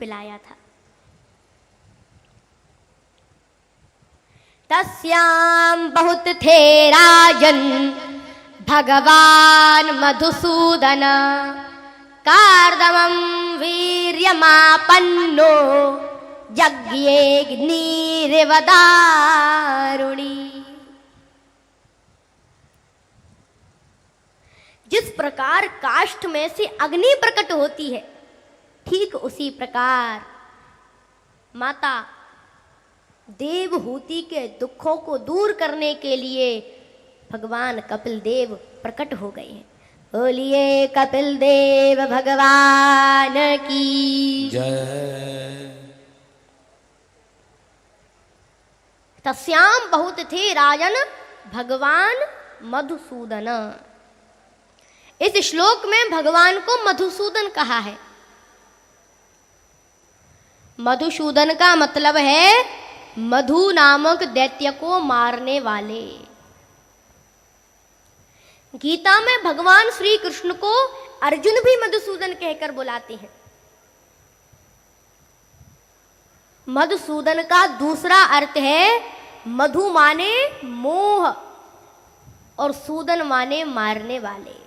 पिलाया था। तस्याम बहुत थे राजन भगवान मधुसूदन, कार्दमं वीर्यमापन्नो यज्ञेऽग्निरिव दारुणी। जिस प्रकार काष्ठ में से अग्नि प्रकट होती है, ठीक उसी प्रकार माता देवहूति के दुखों को दूर करने के लिए भगवान कपिल देव प्रकट हो गए हैं। बोलिए कपिल देव भगवान की जय। तस्याम बहुत थे राजन भगवान मधुसूदन। इस श्लोक में भगवान को मधुसूदन कहा है। मधुसूदन का मतलब है मधु नामक दैत्य को मारने वाले। गीता में भगवान श्री कृष्ण को अर्जुन भी मधुसूदन कहकर बुलाते हैं। मधुसूदन का दूसरा अर्थ है मधु माने मोह और सूदन माने मारने वाले।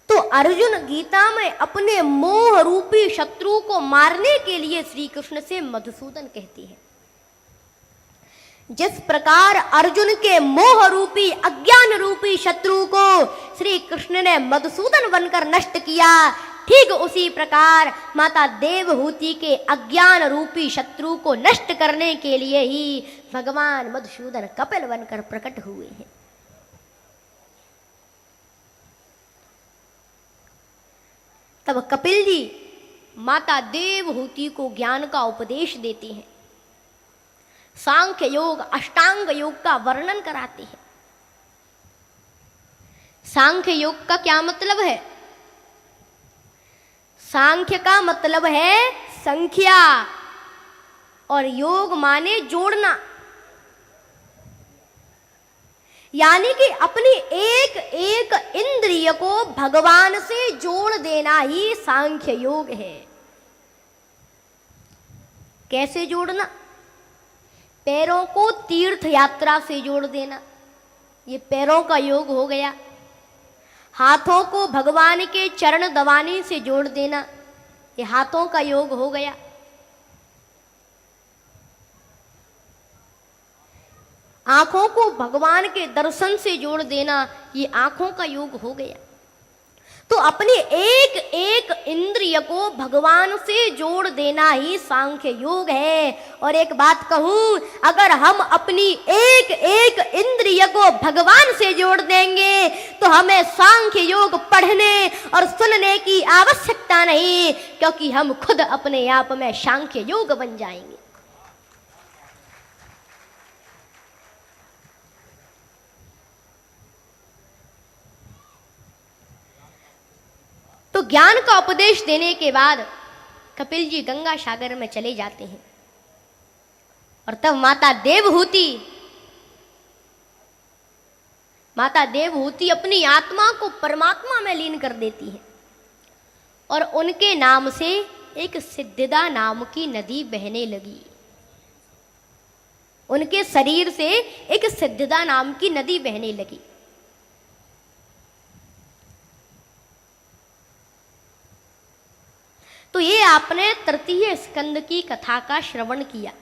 तो अर्जुन गीता में अपने मोह रूपी शत्रु को मारने के लिए श्री कृष्ण से मधुसूदन कहती है। जिस प्रकार अर्जुन के मोह रूपी अज्ञान रूपी शत्रु को श्री कृष्ण ने मधुसूदन बनकर नष्ट किया, ठीक उसी प्रकार माता देवहूति के अज्ञान रूपी शत्रु को नष्ट करने के लिए ही भगवान मधुसूदन कपिल बनकर प्रकट हुए हैं। तब कपिल जी माता देवहूति को ज्ञान का उपदेश देते हैं, सांख्य योग अष्टांग योग का वर्णन कराते हैं। सांख्य योग का क्या मतलब है? सांख्य का मतलब है संख्या और योग माने जोड़ना, यानी कि अपनी एक एक इंद्रिय को भगवान से जोड़ देना ही सांख्य योग है। कैसे जोड़ना? पैरों को तीर्थ यात्रा से जोड़ देना, ये पैरों का योग हो गया। हाथों को भगवान के चरण दबाने से जोड़ देना, ये हाथों का योग हो गया। आंखों को भगवान के दर्शन से जोड़ देना, ये आंखों का योग हो गया। तो अपनी एक एक इंद्रिय को भगवान से जोड़ देना ही सांख्य योग है। और एक बात कहूं, अगर हम अपनी एक एक इंद्रिय को भगवान से जोड़ देंगे तो हमें सांख्य योग पढ़ने और सुनने की आवश्यकता नहीं, क्योंकि हम खुद अपने आप में सांख्य योग बन जाएंगे। तो ज्ञान का उपदेश देने के बाद कपिल जी गंगा सागर में चले जाते हैं और तब माता देवहूति अपनी आत्मा को परमात्मा में लीन कर देती है और उनके नाम से एक सिद्धिदा नाम की नदी बहने लगी। उनके शरीर से एक सिद्धिदा नाम की नदी बहने लगी। तो ये आपने तृतीय स्कंद की कथा का श्रवण किया।